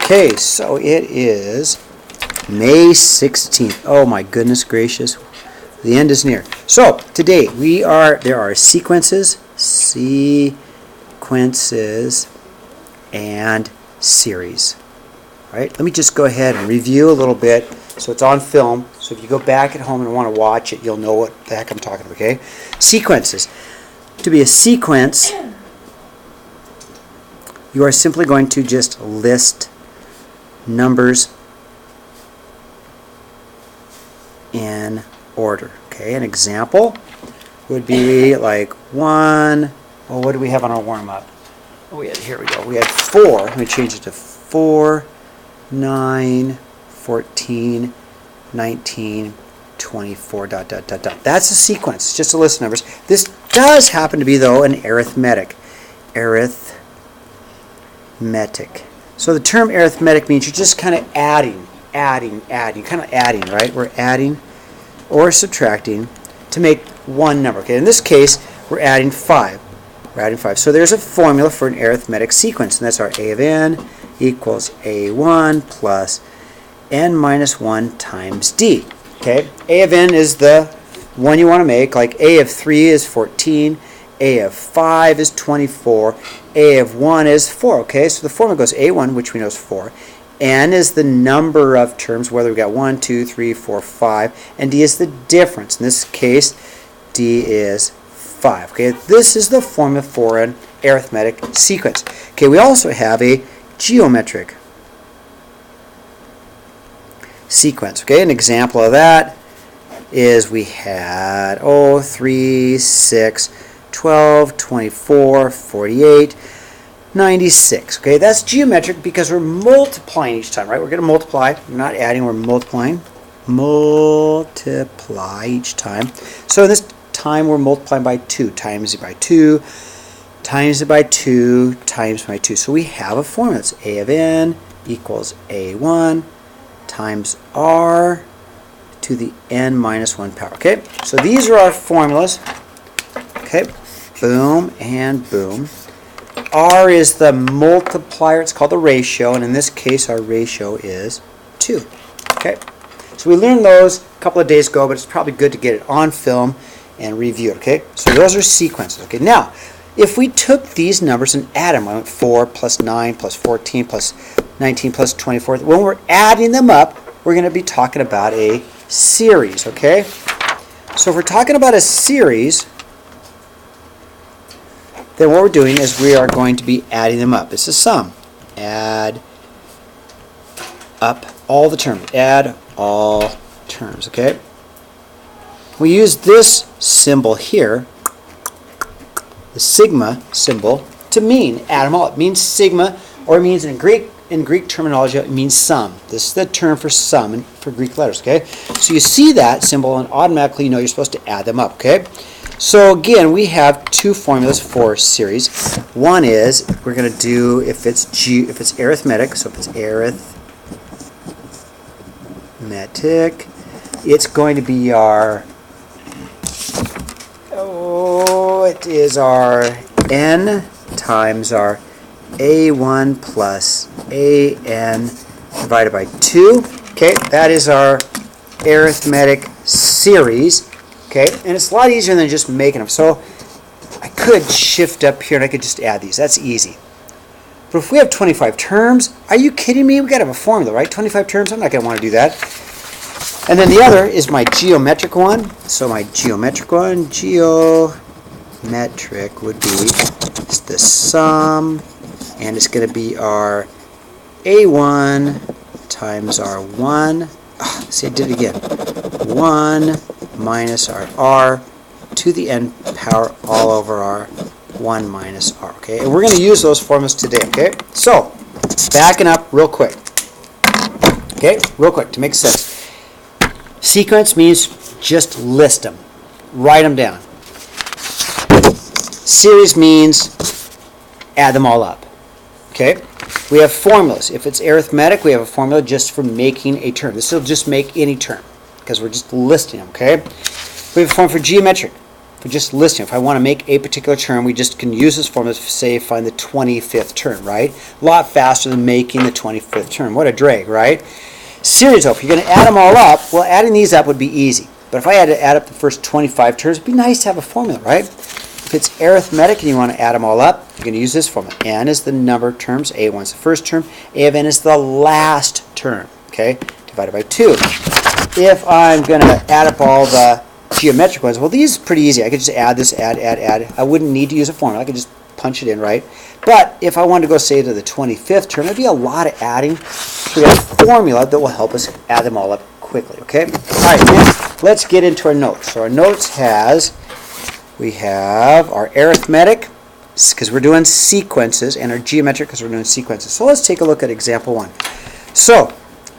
Okay, so it is May 16th. Oh my goodness gracious. The end is near. So today there are sequences, and series. All right, let me just go ahead and review a little bit so it's on film. So if you go back at home and want to watch it, you'll know what the heck I'm talking about, okay? Sequences. To be a sequence, you are simply going to just list numbers in order. Okay, an example would be like 1. Oh, what do we have on our warm-up? Oh, here we go. We had 4. Let me change it to 4, 9, 14, 19, 24, ... That's a sequence. It's just a list of numbers. This does happen to be, though, an arithmetic. Arithmetic. So the term arithmetic means you're just kind of adding. Kind of adding, right? We're adding or subtracting to make one number. Okay, in this case, we're adding 5. We're adding 5. So there's a formula for an arithmetic sequence, and that's our A of n equals A1 plus n minus 1 times d. Okay, A of n is the one you want to make, like A of 3 is 14, A of 5 is 24, A of 1 is 4. Okay, so the formula goes A1, which we know is 4. N is the number of terms, whether we've got 1, 2, 3, 4, 5, and D is the difference. In this case, D is 5. Okay, this is the formula for an arithmetic sequence. Okay, we also have a geometric sequence. Okay, an example of that is we had 3, 6, 12, 24, 48, 96. Okay, that's geometric because we're multiplying each time, right? We're going to multiply. We're not adding, we're multiplying. Multiply each time. So in this time, we're multiplying by 2, times it by 2, times it by 2, times by 2. So we have a formula. It's A of n equals A1 times r to the n minus 1 power. Okay, so these are our formulas. Okay, boom and boom. R is the multiplier. It's called the ratio, and in this case, our ratio is 2. Okay, so we learned those a couple of days ago, but it's probably good to get it on film and review it. Okay, so those are sequences. Okay, now if we took these numbers and add them, I went 4 plus 9 plus 14 plus 19 plus 24. When we're adding them up, we're going to be talking about a series. Okay, so if we're talking about a series, then what we're doing is we are going to be adding them up. It's a sum. Add up all the terms. Add all terms, okay? We use this symbol here, the sigma symbol, to mean add them all. It means sigma, or it means in Greek terminology, it means sum. This is the term for sum and for Greek letters, okay? So you see that symbol and automatically you know you're supposed to add them up, okay? So again, we have two formulas for series. One is we're going to do if it's arithmetic. So if it's arithmetic, it's going to be our it is our n times our a1 plus an divided by 2. Okay, that is our arithmetic series. Okay, and it's a lot easier than just making them. So I could shift up here and I could just add these. That's easy. But if we have 25 terms, are you kidding me? We've got to have a formula, right? 25 terms, I'm not going to want to do that. And then the other is my geometric one. So my geometric one, would be the sum, and it's going to be our A1 times our 1. See, I did it again. 1 minus our r to the n power all over our 1 minus r. Okay, and we're going to use those formulas today. Okay, so backing up real quick. Okay, real quick to make sense. Sequence means just list them, write them down. Series means add them all up. Okay, we have formulas. If it's arithmetic, we have a formula just for making a term. This will just make any term because we're just listing them. Okay, we have a form for geometric. for just listing. If I want to make a particular term, we just can use this formula to say find the 25th term, right? A lot faster than making the 25th term. What a drag, right? Series though, if you're going to add them all up, well, adding these up would be easy. But if I had to add up the first 25 terms, it'd be nice to have a formula, right? If it's arithmetic and you want to add them all up, you're going to use this formula. N is the number of terms. A1 is the first term. A of n is the last term, okay? Divided by 2. If I'm going to add up all the geometric ones, well, these are pretty easy. I could just add this, add. I wouldn't need to use a formula. I could just punch it in, right? But if I wanted to go, say, to the 25th term, it'd be a lot of adding. So we have a formula that will help us add them all up quickly, okay? All right, next, let's get into our notes. So our notes we have our arithmetic, because we're doing sequences, and our geometric, because we're doing sequences. So let's take a look at example 1. So,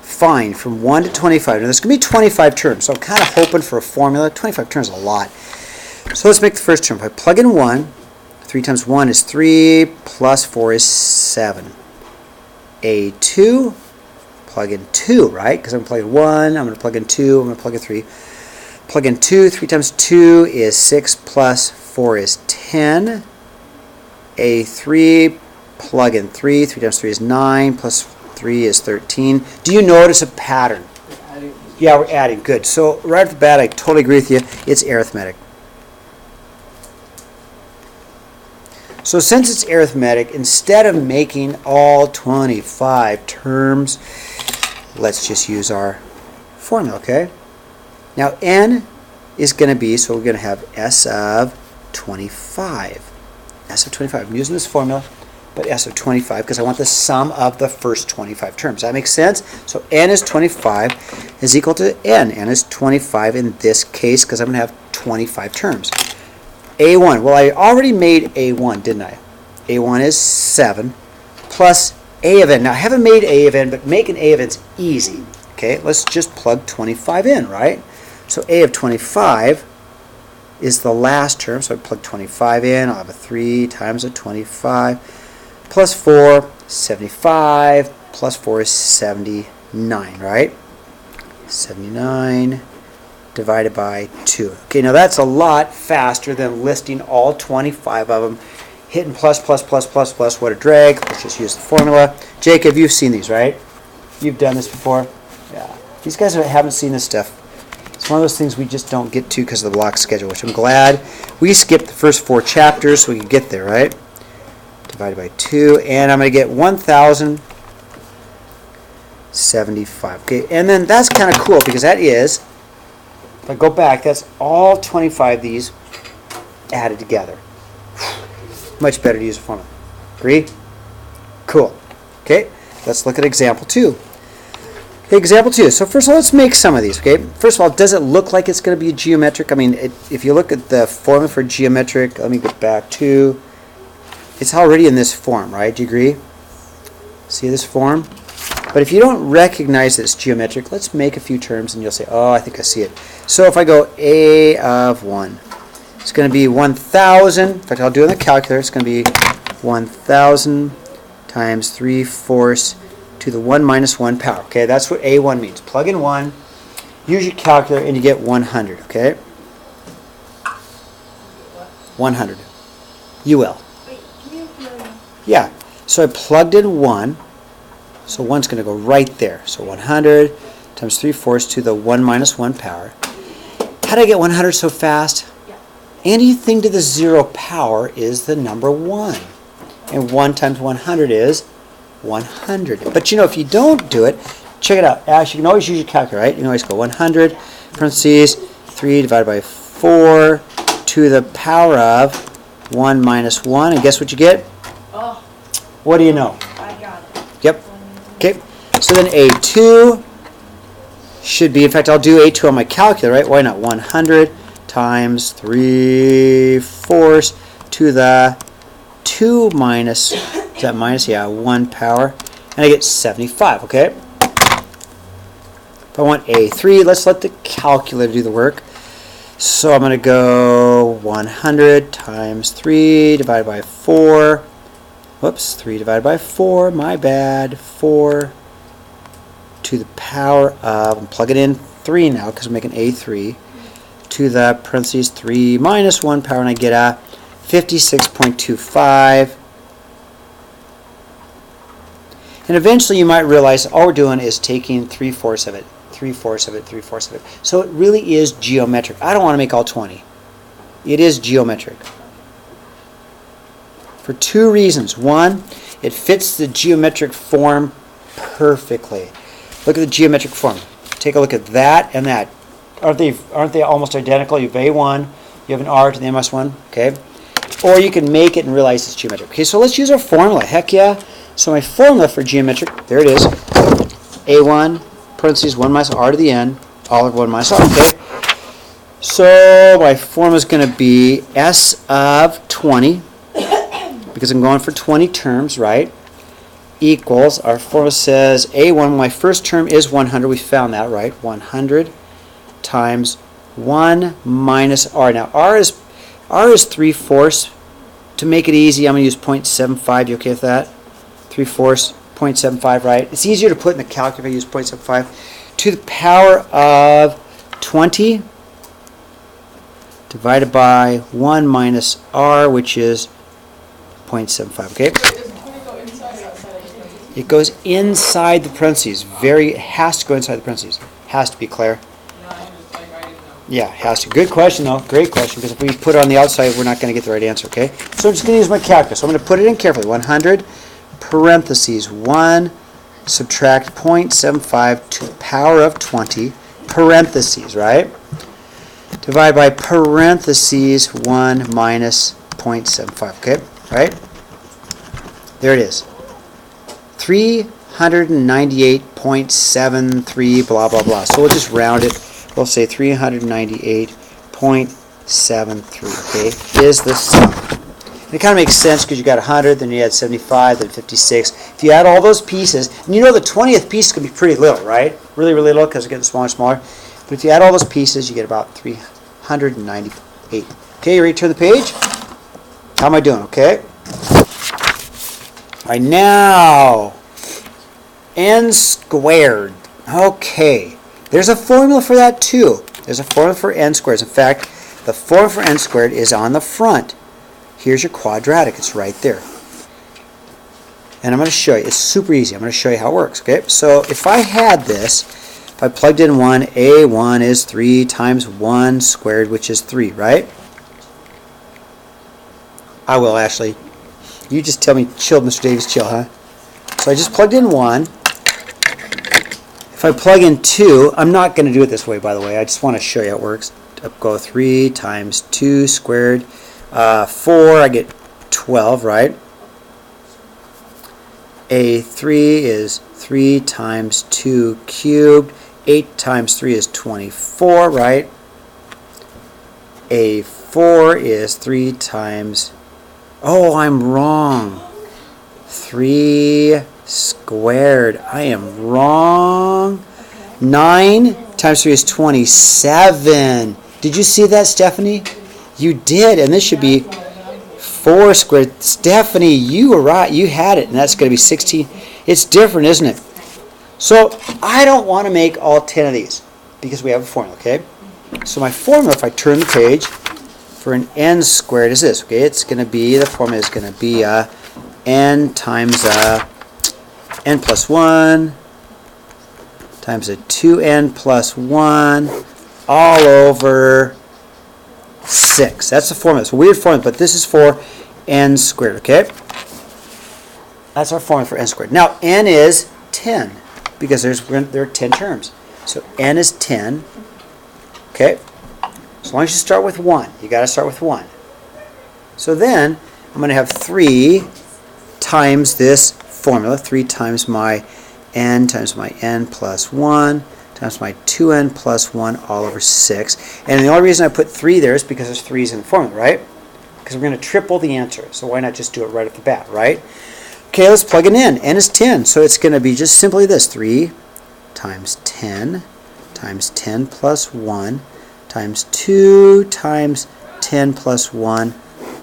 find from 1 to 25. Now, there's going to be 25 terms, so I'm kind of hoping for a formula. 25 terms is a lot. So let's make the first term. If I plug in 1, 3 times 1 is 3, plus 4 is 7. A2, plug in 2, right? Because I'm plugging 1, I'm going to plug in 2, I'm going to plug in 3. Plug in 2, 3 times 2 is 6, plus 4 is 10. A3, plug in 3, 3 times 3 is 9, plus 3 is 13. Do you notice a pattern? Yeah, we're adding. Good. So right off the bat, I totally agree with you. It's arithmetic. So since it's arithmetic, instead of making all 25 terms, let's just use our formula, okay? Now n is going to be, so we're going to have s of 25. S of 25. I'm using this formula, but s of 25 because I want the sum of the first 25 terms. That makes sense? So n is 25 is equal to n. N is 25 in this case because I'm going to have 25 terms. A1. Well, I already made A1, didn't I? A1 is 7 plus A of n. Now, I haven't made A of n, but making A of n is easy. Okay, let's just plug 25 in, right? So A of 25 is the last term, so I plug 25 in. I'll have a 3 times a 25 plus 4, 75, plus 4 is 79, right? 79 divided by 2. Okay, now that's a lot faster than listing all 25 of them, hitting plus, plus, plus, plus, plus. What a drag. Let's just use the formula. Jacob, you've seen these, right? You've done this before? Yeah. These guys haven't seen this stuff. It's one of those things we just don't get to because of the block schedule, which I'm glad we skipped the first 4 chapters so we could get there, right? Divided by 2, and I'm going to get 1,075. Okay, and then that's kind of cool because that is, if I go back, that's all 25 of these added together. Much better to use a formula. Agree? Cool. Okay, let's look at example 2. Okay, example 2. So first of all, let's make some of these. Okay, first of all, does it look like it's going to be geometric? I mean, if you look at the formula for geometric, let me get back to, it's already in this form, right? Do you agree? See this form? But if you don't recognize that it's geometric, let's make a few terms and you'll say, oh, I think I see it. So if I go A of 1, it's going to be 1,000. In fact, I'll do it in the calculator. It's going to be 1,000 times 3/4 to the 1 minus 1 power. Okay, that's what A1 means. Plug in 1, use your calculator, and you get 100. Okay? 100. You will. Wait, can you hear? Yeah. So I plugged in 1. So 1's going to go right there. So 100 times 3/4 to the 1 minus 1 power. How did I get 100 so fast? Yeah. Anything to the 0 power is the number 1. And 1 times 100 is 100. But you know, if you don't do it, check it out. Ash, you can always use your calculator, right? You can always go 100, parentheses, 3 divided by 4 to the power of 1 minus 1. And guess what you get? Oh, What do you know? I got it. Yep. Okay. So then A2 should be, in fact, I'll do A2 on my calculator, right? Why not? 100 times 3/4 to the 2 minus, is that minus? Yeah, 1 power. And I get 75, okay? If I want A3, let's let the calculator do the work. So I'm going to go 100 times 3 divided by 4. Whoops, 3 divided by 4, my bad, 4 to the power of, I'm plugging in 3 now because I'm making A3, to the parentheses 3 minus 1 power, and I get a 56.25. And eventually you might realize all we're doing is taking 3/4 of it, 3/4 of it, 3/4 of it. So it really is geometric. I don't want to make all 20. It is geometric. For two reasons. One, it fits the geometric form perfectly. Look at the geometric form. Take a look at that and that. Aren't they almost identical? You have A1, you have an R to the M-1, okay? Or you can make it and realize it's geometric. Okay, so let's use our formula. Heck yeah. So my formula for geometric, there it is. A1, parentheses, 1 minus R to the N, all of 1 minus R, okay? So my formula is going to be S of 20, because I'm going for 20 terms, right? Equals, our formula says A1, my first term is 100. We found that, right? 100 times 1 minus R. Now, R is 3/4. To make it easy, I'm going to use 0.75. You okay with that? 3/4, 0.75, right? It's easier to put in the calculator if I use 0.75. To the power of 20 divided by 1 minus R, which is 0.75, okay? It goes inside the parentheses. It has to go inside the parentheses. Has to be, Claire. Yeah, has to. Good question, though. Great question, because if we put it on the outside, we're not going to get the right answer, okay? So I'm just going to use my calculator. So I'm going to put it in carefully. 100 parentheses 1 subtract 0.75 to the power of 20 parentheses, right? Divide by parentheses 1 minus 0.75, okay? Right? There it is. 398.73 blah, blah, blah. So we'll just round it. We'll say 398.73, okay, is the sum. And it kind of makes sense because you got 100, then you add 75, then 56. If you add all those pieces, and you know the 20th piece can be pretty little, right? Really, really little because it's getting smaller and smaller. But if you add all those pieces, you get about 398. Okay, you ready to turn the page? How am I doing, okay? All right, now, n squared. Okay. There's a formula for that too. There's a formula for n squared. In fact, the formula for n squared is on the front. Here's your quadratic. It's right there. And I'm going to show you. It's super easy. I'm going to show you how it works. Okay. So if I had this, if I plugged in 1, A1 is 3 times 1 squared, which is 3, right? I will, Ashley. You just tell me, chill, Mr. Davis, chill, huh? So I just plugged in 1. If I plug in 2, I'm not going to do it this way, by the way. I just want to show you how it works. Go 3 times 2 squared. 4, I get 12, right? A3 is 3 times 2 cubed. 8 times 3 is 24, right? A4 is 3 times... Oh, I'm wrong. 3 squared. I am wrong. 9 times 3 is 27. Did you see that, Stephanie? You did, and this should be 4 squared. Stephanie, you were right. You had it, and that's going to be 16. It's different, isn't it? So I don't want to make all 10 of these because we have a formula, okay? So my formula, if I turn the page, for an n squared is this, okay? It's going to be, the formula is going to be n times n plus 1 times a 2n plus 1 all over 6. That's the formula. It's a weird formula, but this is for n squared, okay? That's our formula for n squared. Now, n is 10 because there are 10 terms. So n is 10, okay? As long as you start with 1. You got to start with 1. So then, I'm going to have 3 times this formula, 3 times my n plus 1 times my 2n plus 1 all over 6. And the only reason I put 3 there is because there's 3's in the formula, right? Because we're going to triple the answer. So why not just do it right off the bat, right? Okay, let's plug it in. N is 10. So it's going to be just simply this. 3 times 10 plus 1 times 2 times 10 plus 1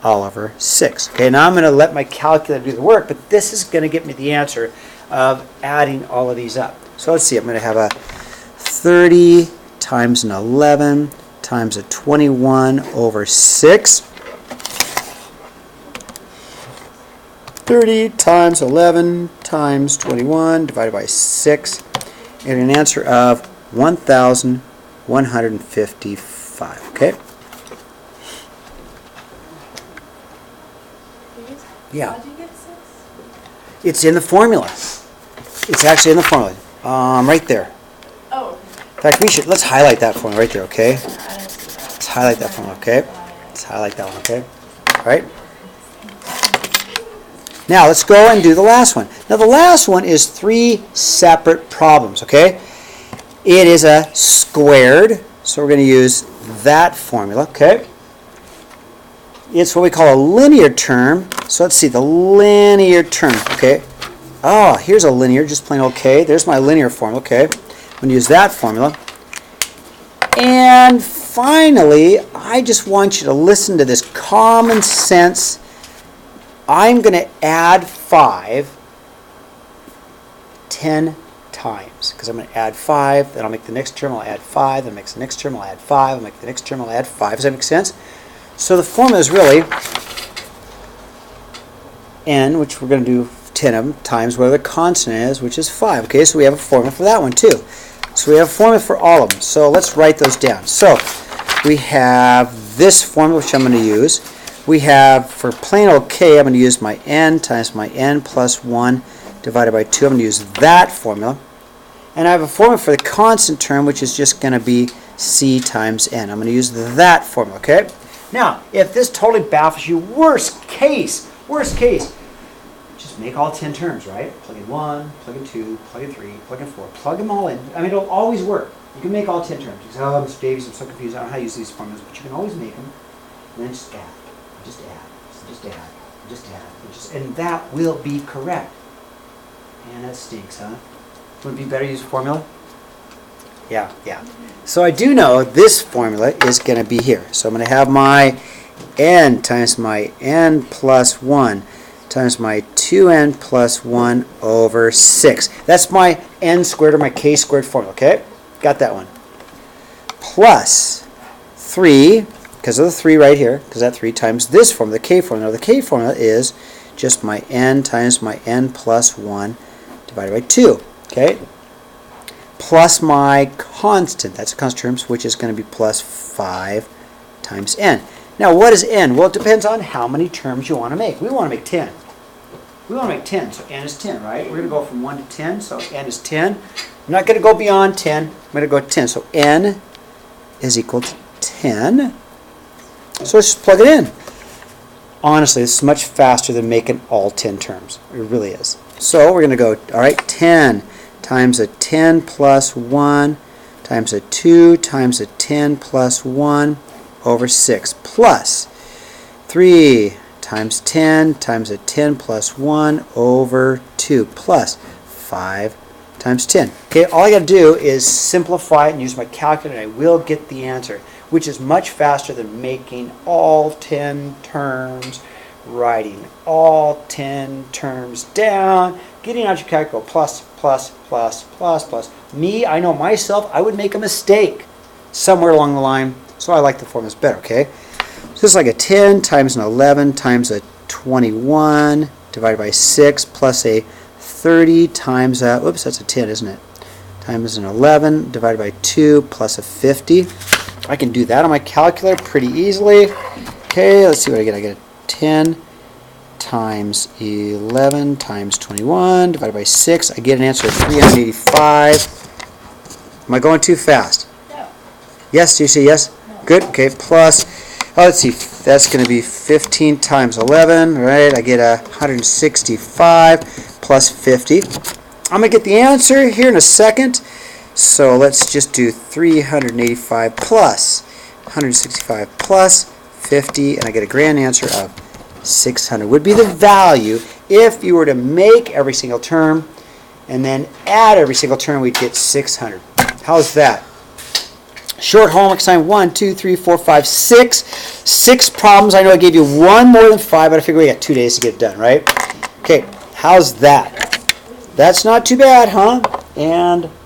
all over 6. Okay, now I'm going to let my calculator do the work, but this is going to get me the answer of adding all of these up. So let's see. I'm going to have a 30 times an 11 times a 21 over 6. 30 times 11 times 21 divided by 6. And an answer of 1,155. Okay? Yeah. How'd you get 6? It's in the formula. It's actually in the formula. Right there. Oh. In fact, let's highlight that formula right there, okay? I didn't see that. Let's highlight that formula, okay? Let's highlight that one, okay? All right? Now, let's go and do the last one. Now, the last one is 3 separate problems, okay? It is a squared, so we're going to use that formula, okay? It's what we call a linear term. So let's see, the linear term, okay? Oh, here's a linear, just plain okay. There's my linear formula, okay? I'm going to use that formula. And finally, I just want you to listen to this common sense. I'm going to add 5 10 times, because I'm going to add 5, then I'll make the next term, I'll add 5, then I'll make the next term, I'll add 5, I'll make the next term, I'll add 5. Does that make sense? So the formula is really n, which we're going to do 10 of them, times whatever the constant is, which is 5. Okay, so we have a formula for that one too. So we have a formula for all of them. So let's write those down. So we have this formula, which I'm going to use. We have, for plain old k, I'm going to use my n times my n plus 1 divided by 2. I'm going to use that formula. And I have a formula for the constant term, which is just going to be c times n. I'm going to use that formula, okay? Now, if this totally baffles you, worst case, just make all 10 terms, right? Plug in 1, plug in 2, plug in 3, plug in 4, plug them all in. I mean, it'll always work. You can make all 10 terms. You say, oh, Mr. Davies, I'm so confused. I don't know how to use these formulas. But you can always make them, and then just add, just add, just add, just add. And that will be correct. And that stinks, huh? Would it be better to use a formula? Yeah. So I do know this formula is going to be here. So I'm going to have my n times my n plus 1 times my 2n plus 1 over 6. That's my n squared or my k squared formula, okay? Got that one. Plus 3, because of the 3 right here, because that 3 times this formula, the k formula. Now the k formula is just my n times my n plus 1 divided by 2, okay? Plus my constant, that's a constant terms, which is going to be plus 5 times n. Now, what is n? Well, it depends on how many terms you want to make. We want to make 10. We want to make 10, so n is 10, right? We're going to go from 1 to 10, so n is 10. I'm not going to go beyond 10. I'm going to go to 10. So n is equal to 10. So let's just plug it in. Honestly, this is much faster than making all 10 terms. It really is. So we're going to go, all right, 10 times a 10 plus 1 times a 2 times a 10 plus 1 over 6 plus 3 times 10 times a 10 plus 1 over 2 plus 5 times 10. Okay, all I got to do is simplify it and use my calculator and I will get the answer, which is much faster than making all 10 terms, writing all 10 terms down, getting out your calculator, plus. Me, I know myself, I would make a mistake somewhere along the line, so I like the formulas better, okay? So this is like a 10 times an 11 times a 21 divided by 6 plus a 30 times a, oops, that's a 10, isn't it? Times an 11 divided by 2 plus a 50. I can do that on my calculator pretty easily. Okay, let's see what I get. I get a 10 times 11 times 21 divided by 6. I get an answer of 385. Am I going too fast? No. Yes, do you say yes? No. Good, okay, plus, let's see, that's going to be 15 times 11, right? I get 165 plus 50. I'm going to get the answer here in a second. So let's just do 385 plus 165 plus 50, and I get a grand answer of 600 would be the value if you were to make every single term and then add every single term. We'd get 600. How's that? Short homework assignment 1, 2, 3, 4, 5, 6. 6 problems. I know I gave you one more than 5, but I figure we got 2 days to get it done, right? Okay, how's that? That's not too bad, huh? And